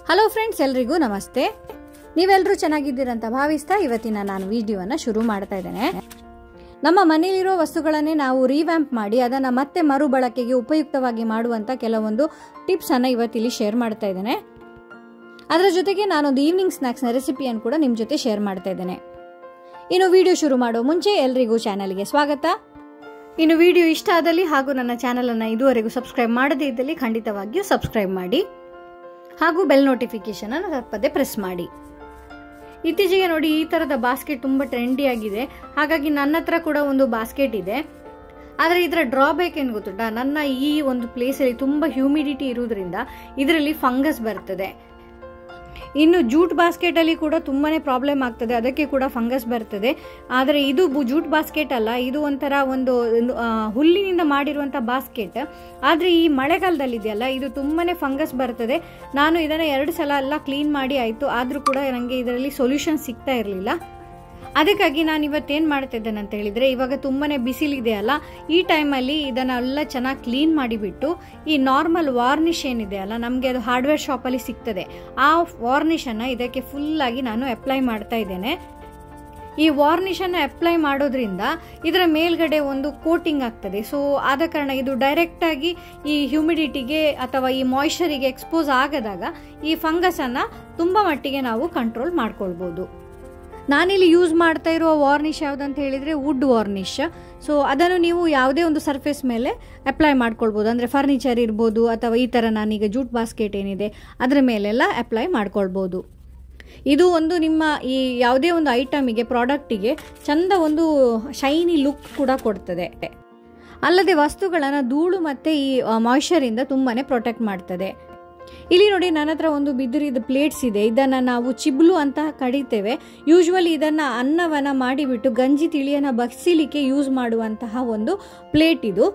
Hello friends, ಎಲ್ರಿಗೂ ನಮಸ್ತೆ. ನೀವೆಲ್ಲರೂ ಚೆನ್ನಾಗಿದ್ದೀರಂತ ಭಾವಿಸ್ತಾ ಇವತ್ತಿನ ನಾನು ವಿಡಿಯೋವನ್ನು ಶುರು ಮಾಡ್ತಾ ಇದ್ದೇನೆ. ನಮ್ಮ ಮನೆಯಲ್ಲಿರೋ ವಸ್ತುಗಳನ್ನೇ ನಾವು ರಿವ್ಯಾಂಪ್ ಮಾಡಿ ಅದನ್ನು ಮತ್ತೆ ಮರುಬಳಕೆಗೆ ಉಪಯುಕ್ತವಾಗಿ ಮಾಡುವಂಥ ಕೆಲವೊಂದು ಟಿಪ್ಸನ್ನು ಇವತ್ತಿಲ್ಲಿ ಶೇರ್ ಮಾಡ್ತಾ ಇದ್ದೇನೆ. ಅದರ ಜೊತೆಗೆ ನಾನೊಂದು ಈವ್ನಿಂಗ್ ಸ್ನ್ಯಾಕ್ಸ್ನ ರೆಸಿಪಿಯನ್ನು ಕೂಡ ನಿಮ್ಮ ಜೊತೆ ಶೇರ್ ಮಾಡ್ತಾ ಇದ್ದೇನೆ. ಇನ್ನು ವಿಡಿಯೋ ಶುರು ಮಾಡೋ ಮುಂಚೆ ಎಲ್ರಿಗೂ ಚಾನಲ್ಗೆ ಸ್ವಾಗತ. ಇನ್ನು ವಿಡಿಯೋ ಇಷ್ಟ ಆದಲ್ಲಿ ಹಾಗೂ ನನ್ನ ಚಾನಲನ್ನು ಇದುವರೆಗೂ ಸಬ್ಸ್ಕ್ರೈಬ್ ಮಾಡದೇ ಇದ್ದಲ್ಲಿ ಖಂಡಿತವಾಗಿಯೂ ಸಬ್ಸ್ಕ್ರೈಬ್ ಮಾಡಿ ಹಾಗೂ ಬೆಲ್ ನೋಟಿಫಿಕೇಶನ್ ಅನ್ನು ತಪ್ಪದೆ ಪ್ರೆಸ್ ಮಾಡಿ. ಇತ್ತೀಚೆಗೆ ನೋಡಿ, ಈ ತರದ ಬಾಸ್ಕೆಟ್ ತುಂಬಾ ಟ್ರೆಂಡಿ ಆಗಿದೆ. ಹಾಗಾಗಿ ನನ್ನ ಹತ್ರ ಕೂಡ ಒಂದು ಬಾಸ್ಕೆಟ್ ಇದೆ. ಆದರೆ ಇದರ ಡ್ರಾಬ್ಯಾಕ್ ಏನು ಗೊತ್ತುಂಟಾ, ನನ್ನ ಈ ಒಂದು ಪ್ಲೇಸಲ್ಲಿ ತುಂಬಾ ಹ್ಯೂಮಿಡಿಟಿ ಇರುವುದರಿಂದ ಇದರಲ್ಲಿ ಫಂಗಸ್ ಬರ್ತದೆ. ಇನ್ನು ಜೂಟ್ ಬಾಸ್ಕೆಟ್ ಅಲ್ಲಿ ಕೂಡ ತುಂಬಾನೇ ಪ್ರಾಬ್ಲಮ್ ಆಗ್ತದೆ, ಅದಕ್ಕೆ ಕೂಡ ಫಂಗಸ್ ಬರ್ತದೆ. ಆದರೆ ಇದು ಜೂಟ್ ಬಾಸ್ಕೆಟ್ ಅಲ್ಲ, ಇದು ಒಂಥರ ಒಂದು ಹುಲ್ಲಿನಿಂದ ಮಾಡಿರುವಂತ ಬಾಸ್ಕೆಟ್. ಆದ್ರೆ ಈ ಮಳೆಗಾಲದಲ್ಲಿ ಇದೆಯಲ್ಲ, ಇದು ತುಂಬಾನೇ ಫಂಗಸ್ ಬರ್ತದೆ. ನಾನು ಇದನ್ನ 2 ಸಲ ಎಲ್ಲ ಕ್ಲೀನ್ ಮಾಡಿ ಆಯ್ತು, ಆದ್ರೂ ಕೂಡ ನನಗೆ ಇದರಲ್ಲಿ ಸೊಲ್ಯೂಷನ್ ಸಿಗ್ತಾ ಇರಲಿಲ್ಲ. ಅದಕ್ಕಾಗಿ ನಾನು ಇವತ್ತೇನು ಮಾಡ್ತಾ ಇದ್ದೇನೆ ಅಂತ ಹೇಳಿದ್ರೆ, ಇವಾಗ ತುಂಬಾನೇ ಬಿಸಿಲಿದೆ ಅಲ್ಲ, ಈ ಟೈಮಲ್ಲಿ ಇದನ್ನೆಲ್ಲ ಚೆನ್ನಾಗಿ ಕ್ಲೀನ್ ಮಾಡಿಬಿಟ್ಟು ಈ ನಾರ್ಮಲ್ ವಾರ್ನಿಷ್ ಏನಿದೆ ಅಲ್ಲ, ನಮಗೆ ಅದು ಹಾರ್ಡ್ವೇರ್ ಶಾಪಲ್ಲಿ ಸಿಗ್ತದೆ, ಆ ವಾರ್ನಿಷನ್ನು ಇದಕ್ಕೆ ಫುಲ್ಲಾಗಿ ನಾನು ಅಪ್ಲೈ ಮಾಡ್ತಾ ಇದ್ದೇನೆ. ಈ ವಾರ್ನಿಷನ್ನು ಅಪ್ಲೈ ಮಾಡೋದ್ರಿಂದ ಇದರ ಮೇಲ್ಗಡೆ ಒಂದು ಕೋಟಿಂಗ್ ಆಗ್ತದೆ. ಸೊ ಆದ ಕಾರಣ ಇದು ಡೈರೆಕ್ಟ್ ಆಗಿ ಈ ಹ್ಯೂಮಿಡಿಟಿಗೆ ಅಥವಾ ಈ ಮಾಯಿಶ್ಚರಿಗೆ ಎಕ್ಸ್ಪೋಸ್ ಆಗದಾಗ ಈ ಫಂಗಸನ್ನು ತುಂಬ ಮಟ್ಟಿಗೆ ನಾವು ಕಂಟ್ರೋಲ್ ಮಾಡ್ಕೊಳ್ಬೋದು. ನಾನಿಲ್ಲಿ ಯೂಸ್ ಮಾಡ್ತಾ ಇರುವ ವಾರ್ನಿಷ್ ಯಾವುದಂತ ಹೇಳಿದರೆ ವುಡ್ ವಾರ್ನಿಷ್. ಸೊ ಅದನ್ನು ನೀವು ಯಾವುದೇ ಒಂದು ಸರ್ಫೇಸ್ ಮೇಲೆ ಅಪ್ಲೈ ಮಾಡ್ಕೊಳ್ಬೋದು. ಅಂದರೆ ಫರ್ನಿಚರ್ ಇರ್ಬೋದು ಅಥವಾ ಈ ಥರ ನಾನೀಗ ಜೂಟ್ ಬಾಸ್ಕೆಟ್ ಏನಿದೆ ಅದರ ಮೇಲೆಲ್ಲ ಅಪ್ಲೈ ಮಾಡ್ಕೊಳ್ಬೋದು. ಇದು ಒಂದು ನಿಮ್ಮ ಈ ಯಾವುದೇ ಒಂದು ಐಟಮಿಗೆ, ಪ್ರಾಡಕ್ಟಿಗೆ ಚಂದ ಒಂದು ಶೈನಿ ಲುಕ್ ಕೂಡ ಕೊಡ್ತದೆ. ಅಲ್ಲದೆ ವಸ್ತುಗಳನ್ನು ಧೂಳು ಮತ್ತು ಈ ಮಾಯಿಶ್ಚರಿಂದ ತುಂಬಾ ಪ್ರೊಟೆಕ್ಟ್ ಮಾಡ್ತದೆ. ಇಲ್ಲಿ ನೋಡಿ, ನನ್ನ ಹತ್ರ ಒಂದು ಬಿದಿರಿದ ಪ್ಲೇಟ್ಸ್ ಇದೆ. ಇದನ್ನು ನಾವು ಚಿಬ್ಲು ಅಂತ ಕಡಿತೇವೆ. ಯೂಶ್ವಲಿ ಇದನ್ನು ಅನ್ನವನ್ನು ಮಾಡಿಬಿಟ್ಟು ಗಂಜಿ ತಿಳಿಯನ್ನು ಬಗ್ಸಿಲಿಕ್ಕೆ ಯೂಸ್ ಮಾಡುವಂತಹ ಒಂದು ಪ್ಲೇಟ್ ಇದು.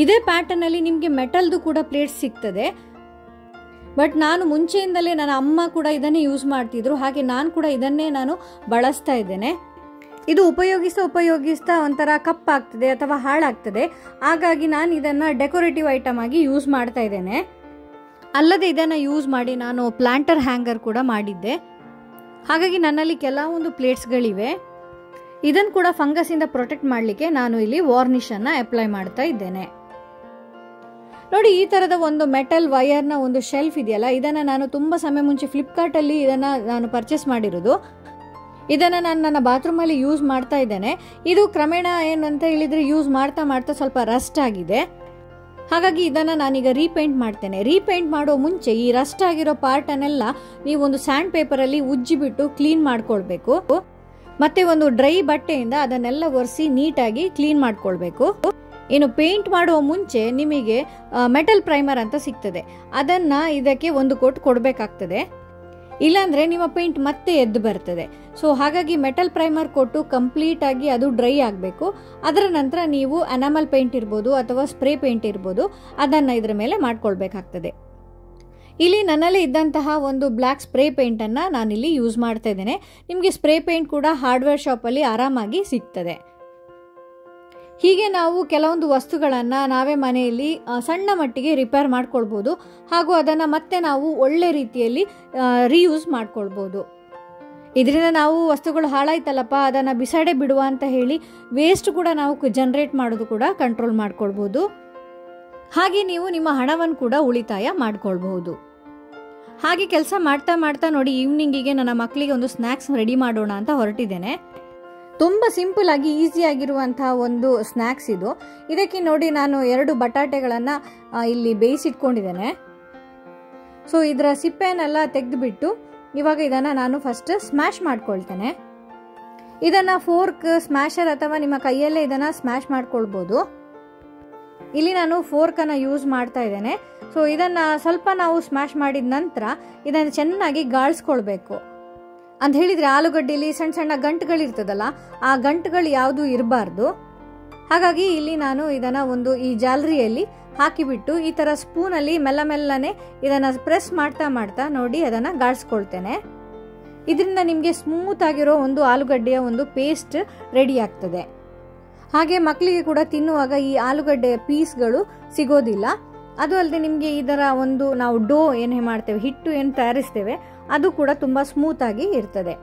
ಇದೇ ಪ್ಯಾಟರ್ನಲ್ಲಿ ನಿಮಗೆ ಮೆಟಲ್ದು ಕೂಡ ಪ್ಲೇಟ್ಸ್ ಸಿಗ್ತದೆ. ಬಟ್ ನಾನು ಮುಂಚೆಯಿಂದಲೇ ನನ್ನ ಅಮ್ಮ ಕೂಡ ಇದನ್ನೇ ಯೂಸ್ ಮಾಡ್ತಿದ್ರು, ಹಾಗೆ ನಾನು ಕೂಡ ಇದನ್ನೇ ನಾನು ಬಳಸ್ತಾ ಇದ್ದೇನೆ. ಇದು ಉಪಯೋಗಿಸ್ತಾ ಒಂಥರ ಕಪ್ಪಾಗ್ತದೆ ಅಥವಾ ಹಾಳಾಗ್ತದೆ. ಹಾಗಾಗಿ ನಾನು ಇದನ್ನು ಡೆಕೋರೇಟಿವ್ ಐಟಮ್ ಆಗಿ ಯೂಸ್ ಮಾಡ್ತಾ ಇದ್ದೇನೆ. ಅಲ್ಲದೆ ಇದನ್ನು ಯೂಸ್ ಮಾಡಿ ನಾನು ಪ್ಲಾಂಟರ್ ಹ್ಯಾಂಗರ್ ಕೂಡ ಮಾಡಿದ್ದೆ. ಹಾಗಾಗಿ ನನ್ನಲ್ಲಿ ಕೆಲವೊಂದು ಪ್ಲೇಟ್ಸ್ಗಳಿವೆ. ಇದನ್ನು ಕೂಡ ಫಂಗಸ್ಸಿಂದ ಪ್ರೊಟೆಕ್ಟ್ ಮಾಡಲಿಕ್ಕೆ ನಾನು ಇಲ್ಲಿ ವಾರ್ನಿಷನ್ನು ಅಪ್ಲೈ ಮಾಡ್ತಾ ಇದ್ದೇನೆ. ನೋಡಿ, ಈ ಥರದ ಒಂದು ಮೆಟಲ್ ವಯರ್ನ ಒಂದು ಶೆಲ್ಫ್ ಇದೆಯಲ್ಲ, ಇದನ್ನು ನಾನು ತುಂಬ ಸಮಯ ಮುಂಚೆ ಫ್ಲಿಪ್ಕಾರ್ಟಲ್ಲಿ ಇದನ್ನು ನಾನು ಪರ್ಚೇಸ್ ಮಾಡಿರೋದು. ಇದನ್ನು ನಾನು ನನ್ನ ಬಾತ್ರೂಮಲ್ಲಿ ಯೂಸ್ ಮಾಡ್ತಾ ಇದ್ದೇನೆ. ಇದು ಕ್ರಮೇಣ ಏನು ಅಂತ ಹೇಳಿದರೆ ಯೂಸ್ ಮಾಡ್ತಾ ಸ್ವಲ್ಪ ರಸ್ಟ್ ಆಗಿದೆ. ಹಾಗಾಗಿ ಇದನ್ನು ನಾನೀಗ ರೀಪೇಂಟ್ ಮಾಡ್ತೇನೆ. ರೀಪೇಂಟ್ ಮಾಡೋ ಮುಂಚೆ ಈ ರಸ್ಟ್ ಆಗಿರೋ ಪಾರ್ಟನ್ನೆಲ್ಲ ನೀವು ಒಂದು ಸ್ಯಾಂಡ್ ಪೇಪರಲ್ಲಿ ಉಜ್ಜಿಬಿಟ್ಟು ಕ್ಲೀನ್ ಮಾಡ್ಕೊಳ್ಬೇಕು. ಮತ್ತೆ ಒಂದು ಡ್ರೈ ಬಟ್ಟೆಯಿಂದ ಅದನ್ನೆಲ್ಲ ಒರೆಸಿ ನೀಟಾಗಿ ಕ್ಲೀನ್ ಮಾಡ್ಕೊಳ್ಬೇಕು. ಇನ್ನು ಪೇಂಟ್ ಮಾಡುವ ಮುಂಚೆ ನಿಮಗೆ ಮೆಟಲ್ ಪ್ರೈಮರ್ ಅಂತ ಸಿಗ್ತದೆ, ಅದನ್ನು ಇದಕ್ಕೆ ಒಂದು ಕೋಟ್ ಕೊಡಬೇಕಾಗ್ತದೆ. ಇಲ್ಲಾಂದರೆ ನಿಮ್ಮ ಪೇಂಟ್ ಮತ್ತೆ ಎದ್ದು ಬರ್ತದೆ. ಸೊ ಹಾಗಾಗಿ ಮೆಟಲ್ ಪ್ರೈಮರ್ ಕೊಟ್ಟು ಕಂಪ್ಲೀಟ್ ಆಗಿ ಅದು ಡ್ರೈ ಆಗಬೇಕು. ಅದರ ನಂತರ ನೀವು ಎನಾಮಲ್ ಪೇಂಟ್ ಇರ್ಬೋದು ಅಥವಾ ಸ್ಪ್ರೇ ಪೇಂಟ್ ಇರ್ಬೋದು, ಅದನ್ನು ಇದರ ಮೇಲೆ ಮಾಡ್ಕೊಳ್ಬೇಕಾಗ್ತದೆ. ಇಲ್ಲಿ ನನ್ನಲ್ಲಿ ಇದ್ದಂತಹ ಒಂದು ಬ್ಲ್ಯಾಕ್ ಸ್ಪ್ರೇ ಪೇಂಟನ್ನು ನಾನಿಲ್ಲಿ ಯೂಸ್ ಮಾಡ್ತಾ ಇದ್ದೇನೆ. ನಿಮಗೆ ಸ್ಪ್ರೇ ಪೇಂಟ್ ಕೂಡ ಹಾರ್ಡ್ವೇರ್ ಶಾಪಲ್ಲಿ ಆರಾಮಾಗಿ ಸಿಗ್ತದೆ. ಹೀಗೆ ನಾವು ಕೆಲವೊಂದು ವಸ್ತುಗಳನ್ನು ನಾವೇ ಮನೆಯಲ್ಲಿ ಸಣ್ಣ ಮಟ್ಟಿಗೆ ರಿಪೇರ್ ಮಾಡ್ಕೊಳ್ಬೋದು ಹಾಗೂ ಅದನ್ನು ಮತ್ತೆ ನಾವು ಒಳ್ಳೆ ರೀತಿಯಲ್ಲಿ ರೀಯೂಸ್ ಮಾಡ್ಕೊಳ್ಬೋದು. ಇದರಿಂದ ನಾವು ವಸ್ತುಗಳು ಹಾಳಾಯ್ತಲ್ಲಪ್ಪ ಅದನ್ನು ಬಿಸಾಡೆ ಬಿಡುವ ಅಂತ ಹೇಳಿ ವೇಸ್ಟ್ ಕೂಡ ನಾವು ಜನರೇಟ್ ಮಾಡೋದು ಕೂಡ ಕಂಟ್ರೋಲ್ ಮಾಡ್ಕೊಳ್ಬೋದು. ಹಾಗೆ ನೀವು ನಿಮ್ಮ ಹಣವನ್ನು ಕೂಡ ಉಳಿತಾಯ ಮಾಡ್ಕೊಳ್ಬಹುದು. ಹಾಗೆ ಕೆಲಸ ಮಾಡ್ತಾ ನೋಡಿ, ಈವ್ನಿಂಗಿಗೆ ನನ್ನ ಮಕ್ಕಳಿಗೆ ಒಂದು ಸ್ನ್ಯಾಕ್ಸ್ ರೆಡಿ ಮಾಡೋಣ ಅಂತ ಹೊರಟಿದ್ದೇನೆ. ತುಂಬ ಸಿಂಪಲ್ ಆಗಿ ಈಸಿ ಆಗಿರುವಂತಹ ಒಂದು ಸ್ನ್ಯಾಕ್ಸ್ ಇದು. ಇದಕ್ಕೆ ನೋಡಿ, ನಾನು 2 ಬಟಾಟೆಗಳನ್ನು ಇಲ್ಲಿ ಬೇಯಿಸಿಟ್ಕೊಂಡಿದ್ದೇನೆ. ಸೊ ಇದರ ಸಿಪ್ಪೆನೆಲ್ಲ ತೆಗೆದುಬಿಟ್ಟು ಇವಾಗ ಇದನ್ನು ನಾನು ಫಸ್ಟ್ ಸ್ಮ್ಯಾಶ್ ಮಾಡ್ಕೊಳ್ತೇನೆ. ಇದನ್ನು ಫೋರ್ಕ್, ಸ್ಮ್ಯಾಶರ್ ಅಥವಾ ನಿಮ್ಮ ಕೈಯಲ್ಲೇ ಇದನ್ನು ಸ್ಮ್ಯಾಶ್ ಮಾಡ್ಕೊಳ್ಬೋದು. ಇಲ್ಲಿ ನಾನು ಫೋರ್ಕನ್ನು ಯೂಸ್ ಮಾಡ್ತಾ ಇದ್ದೇನೆ. ಸೊ ಇದನ್ನು ಸ್ವಲ್ಪ ನಾವು ಸ್ಮ್ಯಾಶ್ ಮಾಡಿದ ನಂತರ ಇದನ್ನು ಚೆನ್ನಾಗಿ ಗಾಳಿಸ್ಕೊಳ್ಬೇಕು. ಅಂತ ಹೇಳಿದರೆ ಆಲೂಗಡ್ಡೆಯಲ್ಲಿ ಸಣ್ಣ ಗಂಟುಗಳಿರ್ತದಲ್ಲ, ಆ ಗಂಟುಗಳು ಯಾವುದು ಇರಬಾರ್ದು. ಹಾಗಾಗಿ ಇಲ್ಲಿ ನಾನು ಇದನ್ನು ಒಂದು ಈ ಜಾಲರಿಯಲ್ಲಿ ಹಾಕಿಬಿಟ್ಟು ಈ ಥರ ಸ್ಪೂನಲ್ಲಿ ಮೆಲ್ಲನೆ ಇದನ್ನು ಪ್ರೆಸ್ ಮಾಡ್ತಾ ನೋಡಿ ಅದನ್ನು ಗಾಳಿಸ್ಕೊಳ್ತೇನೆ. ಇದರಿಂದ ನಿಮಗೆ ಸ್ಮೂತ್ ಆಗಿರೋ ಒಂದು ಆಲೂಗಡ್ಡೆಯ ಒಂದು ಪೇಸ್ಟ್ ರೆಡಿ ಆಗ್ತದೆ. ಹಾಗೆ ಮಕ್ಕಳಿಗೆ ಕೂಡ ತಿನ್ನುವಾಗ ಈ ಆಲೂಗಡ್ಡೆಯ ಪೀಸ್ಗಳು ಸಿಗೋದಿಲ್ಲ. ಅದು ಅಲ್ಲದೆ ನಿಮಗೆ ಇದರ ಒಂದು ನಾವು ಡೋ ಏನು ಮಾಡ್ತೇವೆ, ಹಿಟ್ಟು ಏನು ತಯಾರಿಸ್ತೇವೆ, ಅದು ಕೂಡ ತುಂಬ ಸ್ಮೂತಾಗಿ ಇರ್ತದೆ.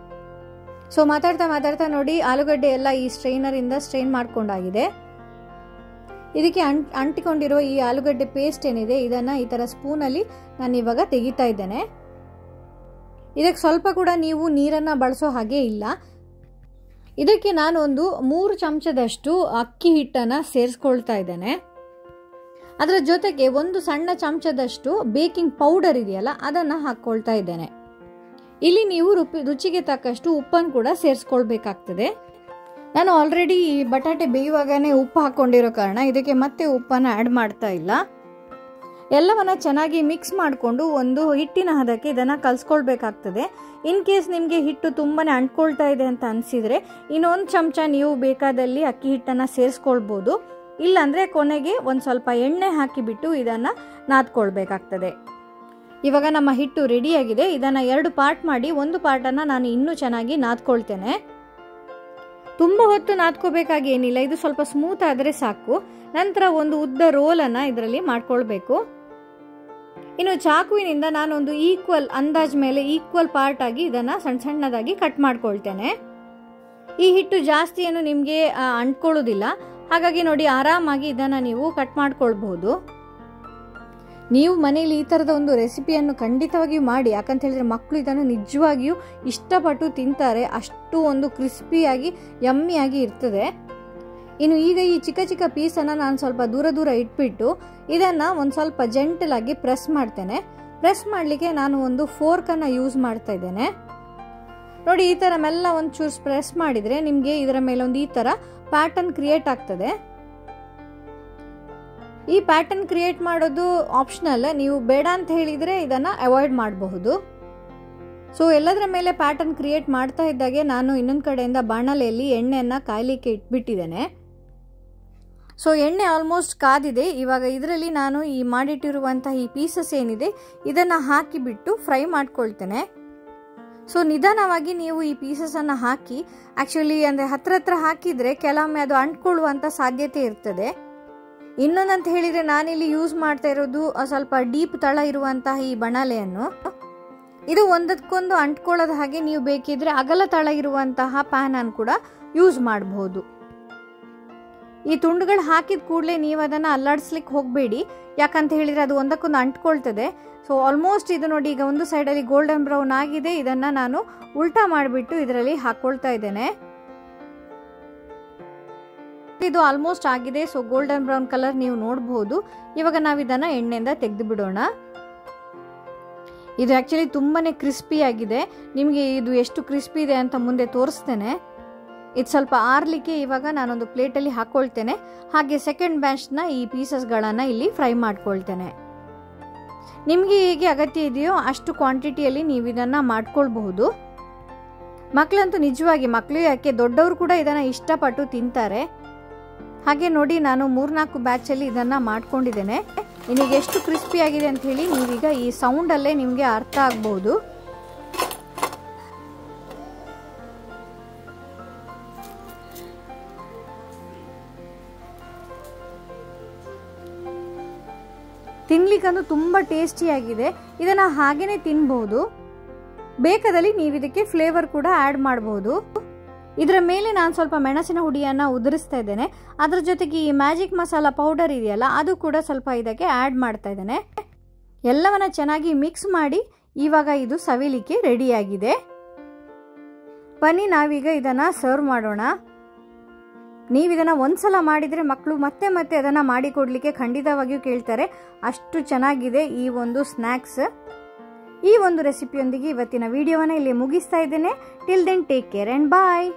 ಸೊ ಮಾತಾಡ್ತಾ ನೋಡಿ ಆಲೂಗಡ್ಡೆ ಎಲ್ಲ ಈ ಸ್ಟ್ರೈನರಿಂದ ಸ್ಟ್ರೈನ್ ಮಾಡ್ಕೊಂಡಾಗಿದೆ. ಇದಕ್ಕೆ ಅಂಟಿಕೊಂಡಿರೋ ಈ ಆಲೂಗಡ್ಡೆ ಪೇಸ್ಟ್ ಏನಿದೆ ಇದನ್ನು ಈ ಥರ ಸ್ಪೂನಲ್ಲಿ ನಾನು ಇವಾಗ ತೆಗಿತಾ ಇದ್ದೇನೆ. ಇದಕ್ಕೆ ಸ್ವಲ್ಪ ಕೂಡ ನೀವು ನೀರನ್ನು ಬಳಸೋ ಹಾಗೆ ಇಲ್ಲ. ಇದಕ್ಕೆ ನಾನು ಒಂದು 3 ಚಮಚದಷ್ಟು ಅಕ್ಕಿ ಹಿಟ್ಟನ್ನು ಸೇರಿಸ್ಕೊಳ್ತಾ ಇದ್ದೇನೆ. ಅದರ ಜೊತೆಗೆ ಒಂದು ಸಣ್ಣ ಚಮಚದಷ್ಟು ಬೇಕಿಂಗ್ ಪೌಡರ್ ಇದೆಯಲ್ಲ ಅದನ್ನು ಹಾಕ್ಕೊಳ್ತಾ ಇದ್ದೇನೆ. ಇಲ್ಲಿ ನೀವು ರುಚಿಗೆ ತಕ್ಕಷ್ಟು ಉಪ್ಪನ್ನು ಕೂಡ ಸೇರಿಸ್ಕೊಳ್ಬೇಕಾಗ್ತದೆ. ನಾನು ಆಲ್ರೆಡಿ ಈ ಬಟಾಟೆ ಬೇಯುವಾಗನೇ ಉಪ್ಪು ಹಾಕ್ಕೊಂಡಿರೋ ಕಾರಣ ಇದಕ್ಕೆ ಮತ್ತೆ ಉಪ್ಪನ್ನು ಆ್ಯಡ್ ಮಾಡ್ತಾ ಇಲ್ಲ. ಎಲ್ಲವನ್ನ ಚೆನ್ನಾಗಿ ಮಿಕ್ಸ್ ಮಾಡಿಕೊಂಡು ಒಂದು ಹಿಟ್ಟಿನ ಹದಕ್ಕೆ ಇದನ್ನು ಕಲಿಸ್ಕೊಳ್ಬೇಕಾಗ್ತದೆ. ಇನ್ ಕೇಸ್ ನಿಮಗೆ ಹಿಟ್ಟು ತುಂಬಾ ಅಂಟ್ಕೊಳ್ತಾ ಇದೆ ಅಂತ ಅನಿಸಿದರೆ ಇನ್ನೊಂದು ಚಮಚ ನೀವು ಬೇಕಾದಲ್ಲಿ ಅಕ್ಕಿ ಹಿಟ್ಟನ್ನು ಸೇರಿಸ್ಕೊಳ್ಬೋದು. ಇಲ್ಲಾಂದರೆ ಕೊನೆಗೆ ಒಂದು ಸ್ವಲ್ಪ ಎಣ್ಣೆ ಹಾಕಿಬಿಟ್ಟು ಇದನ್ನು ನಾದ್ಕೊಳ್ಬೇಕಾಗ್ತದೆ. ಇವಾಗ ನಮ್ಮ ಹಿಟ್ಟು ರೆಡಿಯಾಗಿದೆ. ಇದನ್ನು 2 ಪಾರ್ಟ್ ಮಾಡಿ ಒಂದು ಪಾರ್ಟನ್ನು ನಾನು ಇನ್ನೂ ಚೆನ್ನಾಗಿ ನಾದ್ಕೊಳ್ತೇನೆ. ತುಂಬ ಹೊತ್ತು ನಾದ್ಕೋಬೇಕಾಗಿ ಏನಿಲ್ಲ, ಇದು ಸ್ವಲ್ಪ ಸ್ಮೂತ್ ಆದರೆ ಸಾಕು. ನಂತರ ಒಂದು ಉದ್ದ ರೋಲನ್ನು ಇದರಲ್ಲಿ ಮಾಡ್ಕೊಳ್ಬೇಕು. ಇನ್ನು ಚಾಕುವಿನಿಂದ ನಾನೊಂದು ಅಂದಾಜ್ ಮೇಲೆ ಈಕ್ವಲ್ ಪಾರ್ಟ್ ಆಗಿ ಇದನ್ನು ಸಣ್ಣದಾಗಿ ಕಟ್ ಮಾಡ್ಕೊಳ್ತೇನೆ. ಈ ಹಿಟ್ಟು ಜಾಸ್ತಿ ಏನು ನಿಮಗೆ ಅಂಟ್ಕೊಳ್ಳೋದಿಲ್ಲ, ಹಾಗಾಗಿ ನೋಡಿ ಆರಾಮಾಗಿ ಇದನ್ನು ನೀವು ಕಟ್ ಮಾಡ್ಕೊಳ್ಬಹುದು. ನೀವು ಮನೆಯಲ್ಲಿ ಈ ಥರದ ಒಂದು ರೆಸಿಪಿಯನ್ನು ಖಂಡಿತವಾಗಿಯೂ ಮಾಡಿ, ಯಾಕಂತ ಹೇಳಿದ್ರೆ ಮಕ್ಕಳು ಇದನ್ನು ನಿಜವಾಗಿಯೂ ಇಷ್ಟಪಟ್ಟು ತಿಂತಾರೆ. ಅಷ್ಟು ಒಂದು ಕ್ರಿಸ್ಪಿಯಾಗಿ ಯಮ್ಮಿಯಾಗಿ ಇರ್ತದೆ. ಇನ್ನು ಈಗ ಈ ಚಿಕ್ಕ ಪೀಸನ್ನು ನಾನು ಸ್ವಲ್ಪ ದೂರ ಇಟ್ಬಿಟ್ಟು ಇದನ್ನು ಒಂದು ಸ್ವಲ್ಪ ಜೆಂಟಲ್ ಆಗಿ ಪ್ರೆಸ್ ಮಾಡ್ತೇನೆ. ಪ್ರೆಸ್ ಮಾಡಲಿಕ್ಕೆ ನಾನು ಒಂದು ಫೋರ್ಕನ್ನು ಯೂಸ್ ಮಾಡ್ತಾ ಇದ್ದೇನೆ. ನೋಡಿ ಈ ಥರ ಮೆಲ್ಲ ಒಂಚೂರು ಪ್ರೆಸ್ ಮಾಡಿದರೆ ನಿಮಗೆ ಇದರ ಮೇಲೆ ಒಂದು ಈ ಥರ ಪ್ಯಾಟರ್ನ್ ಕ್ರಿಯೇಟ್ ಆಗ್ತದೆ. ಈ ಪ್ಯಾಟರ್ನ್ ಕ್ರಿಯೇಟ್ ಮಾಡೋದು ಆಪ್ಷನಲ್, ನೀವು ಬೇಡ ಅಂತ ಹೇಳಿದರೆ ಇದನ್ನು ಅವಾಯ್ಡ್ ಮಾಡಬಹುದು. ಸೊ ಎಲ್ಲದರ ಮೇಲೆ ಪ್ಯಾಟರ್ನ್ ಕ್ರಿಯೇಟ್ ಮಾಡ್ತಾ ಇದ್ದಾಗೆ ನಾನು ಇನ್ನೊಂದು ಕಡೆಯಿಂದ ಬಾಣಲೆಯಲ್ಲಿ ಎಣ್ಣೆಯನ್ನು ಕಾಯಲಿಕ್ಕೆ ಇಟ್ಬಿಟ್ಟಿದ್ದೇನೆ. ಸೊ ಎಣ್ಣೆ ಆಲ್ಮೋಸ್ಟ್ ಕಾದಿದೆ. ಇವಾಗ ಇದರಲ್ಲಿ ನಾನು ಈ ಮಾಡಿಟ್ಟಿರುವಂತಹ ಈ ಪೀಸಸ್ ಏನಿದೆ ಇದನ್ನು ಹಾಕಿಬಿಟ್ಟು ಫ್ರೈ ಮಾಡ್ಕೊಳ್ತೇನೆ. ಸೊ ನಿಧಾನವಾಗಿ ನೀವು ಈ ಪೀಸಸನ್ನು ಹಾಕಿ, ಆ್ಯಕ್ಚುಲಿ ಅಂದರೆ ಹತ್ರ ಹಾಕಿದರೆ ಕೆಲವೊಮ್ಮೆ ಅದು ಅಂಟ್ಕೊಳ್ಳುವಂಥ ಸಾಧ್ಯತೆ ಇರ್ತದೆ. ಇನ್ನೊಂದಂತ ಹೇಳಿದರೆ ನಾನಿಲ್ಲಿ ಯೂಸ್ ಮಾಡ್ತಾ ಇರೋದು ಸ್ವಲ್ಪ ಡೀಪ್ ತಳ ಇರುವಂತಹ ಈ ಬಾಣಲೆಯನ್ನು. ಇದು ಒಂದಕ್ಕೊಂದು ಅಂಟ್ಕೊಳ್ಳೋದು ಹಾಗೆ ನೀವು ಬೇಕಿದ್ರೆ ಅಗಲ ತಳ ಇರುವಂತಹ ಪ್ಯಾನ್ ಅನ್ನು ಕೂಡ ಯೂಸ್ ಮಾಡಬಹುದು. ಈ ತುಂಡುಗಳು ಹಾಕಿದ ಕೂಡಲೇ ನೀವು ಅದನ್ನು ಅಲ್ಲಾಡಿಸ್ಲಿಕ್ಕೆ ಹೋಗಬೇಡಿ, ಯಾಕಂತ ಹೇಳಿದರೆ ಅದು ಒಂದಕ್ಕೊಂದು ಅಂಟ್ಕೊಳ್ತದೆ. ಸೊ ಆಲ್ಮೋಸ್ಟ್ ಇದು ನೋಡಿ ಈಗ ಒಂದು ಸೈಡಲ್ಲಿ ಗೋಲ್ಡನ್ ಬ್ರೌನ್ ಆಗಿದೆ. ಇದನ್ನು ನಾನು ಉಲ್ಟಾ ಮಾಡಿಬಿಟ್ಟು ಇದರಲ್ಲಿ ಹಾಕ್ಕೊಳ್ತಾ ಇದ್ದೇನೆ. ಇದು ಆಲ್ಮೋಸ್ಟ್ ಆಗಿದೆ. ಸೊ ಗೋಲ್ಡನ್ ಬ್ರೌನ್ ಕಲರ್ ನೀವು ನೋಡಬಹುದು. ಇವಾಗ ನಾವು ಇದನ್ನು ಎಣ್ಣೆಯಿಂದ ತೆಗೆದು ಬಿಡೋಣ. ಇದು ಆ್ಯಕ್ಚುಲಿ ತುಂಬಾ ಕ್ರಿಸ್ಪಿ ಆಗಿದೆ. ನಿಮಗೆ ಇದು ಎಷ್ಟು ಕ್ರಿಸ್ಪಿ ಇದೆ ಅಂತ ಮುಂದೆ ತೋರಿಸ್ತೇನೆ. ಇದು ಸ್ವಲ್ಪ ಆರ್ಲಿಕ್ಕೆ ಇವಾಗ ನಾನೊಂದು ಪ್ಲೇಟಲ್ಲಿ ಹಾಕ್ಕೊಳ್ತೇನೆ. ಹಾಗೆ ಸೆಕೆಂಡ್ ಬ್ಯಾಚ್ನ ಈ ಪೀಸಸ್ಗಳನ್ನು ಇಲ್ಲಿ ಫ್ರೈ ಮಾಡ್ಕೊಳ್ತೇನೆ. ನಿಮಗೆ ಹೇಗೆ ಅಗತ್ಯ ಇದೆಯೋ ಅಷ್ಟು ಕ್ವಾಂಟಿಟಿಯಲ್ಲಿ ನೀವು ಇದನ್ನು ಮಾಡ್ಕೊಳ್ಬಹುದು. ಮಕ್ಕಳಂತೂ ನಿಜವಾಗಿ, ಮಕ್ಕಳು ಯಾಕೆ ದೊಡ್ಡವರು ಕೂಡ ಇದನ್ನು ಇಷ್ಟಪಟ್ಟು ತಿಂತಾರೆ. ಹಾಗೆ ನೋಡಿ ನಾನು 3-4 ಬ್ಯಾಚಲ್ಲಿ ಇದನ್ನು ಮಾಡ್ಕೊಂಡಿದ್ದೇನೆ. ಇನ್ನೀಗ ಎಷ್ಟು ಕ್ರಿಸ್ಪಿ ಆಗಿದೆ ಅಂತ ಹೇಳಿ ನೀವೀಗ ಈ ಸೌಂಡಲ್ಲೇ ನಿಮಗೆ ಅರ್ಥ ಆಗ್ಬಹುದು. ತಿನ್ಲಿಕ್ಕಂತೂ ತುಂಬ ಟೇಸ್ಟಿಯಾಗಿದೆ. ಇದನ್ನು ಹಾಗೇನೆ ತಿನ್ಬಹುದು. ಬೇಕಾದಲ್ಲಿ ನೀವು ಇದಕ್ಕೆ ಫ್ಲೇವರ್ ಕೂಡ ಆ್ಯಡ್ ಮಾಡಬಹುದು. ಇದರ ಮೇಲೆ ನಾನು ಸ್ವಲ್ಪ ಮೆಣಸಿನ ಹುಡಿಯನ್ನು ಉದುರಿಸ್ತಾ ಇದ್ದೇನೆ. ಅದರ ಜೊತೆಗೆ ಈ ಮ್ಯಾಜಿಕ್ ಮಸಾಲ ಪೌಡರ್ ಇದೆಯಲ್ಲ ಅದು ಕೂಡ ಸ್ವಲ್ಪ ಇದಕ್ಕೆ ಆ್ಯಡ್ ಮಾಡ್ತಾ ಇದ್ದೇನೆ. ಎಲ್ಲವನ್ನ ಚೆನ್ನಾಗಿ ಮಿಕ್ಸ್ ಮಾಡಿ ಇವಾಗ ಇದು ಸವಿಲಿಕ್ಕೆ ರೆಡಿಯಾಗಿದೆ. ಬನ್ನಿ ನಾವೀಗ ಇದನ್ನು ಸರ್ವ್ ಮಾಡೋಣ. ನೀವು ಇದನ್ನು ಒಂದ್ಸಲ ಮಾಡಿದರೆ ಮಕ್ಕಳು ಮತ್ತೆ ಮತ್ತೆ ಅದನ್ನು ಮಾಡಿಕೊಡ್ಲಿಕ್ಕೆ ಖಂಡಿತವಾಗಿಯೂ ಕೇಳ್ತಾರೆ. ಅಷ್ಟು ಚೆನ್ನಾಗಿದೆ ಈ ಒಂದು ಸ್ನ್ಯಾಕ್ಸ್. ಈ ಒಂದು ರೆಸಿಪಿಯೊಂದಿಗೆ ಇವತ್ತಿನ ವಿಡಿಯೋವನ್ನು ಇಲ್ಲಿ ಮುಗಿಸ್ತಾ ಇದ್ದೇನೆ. Till then take care and bye.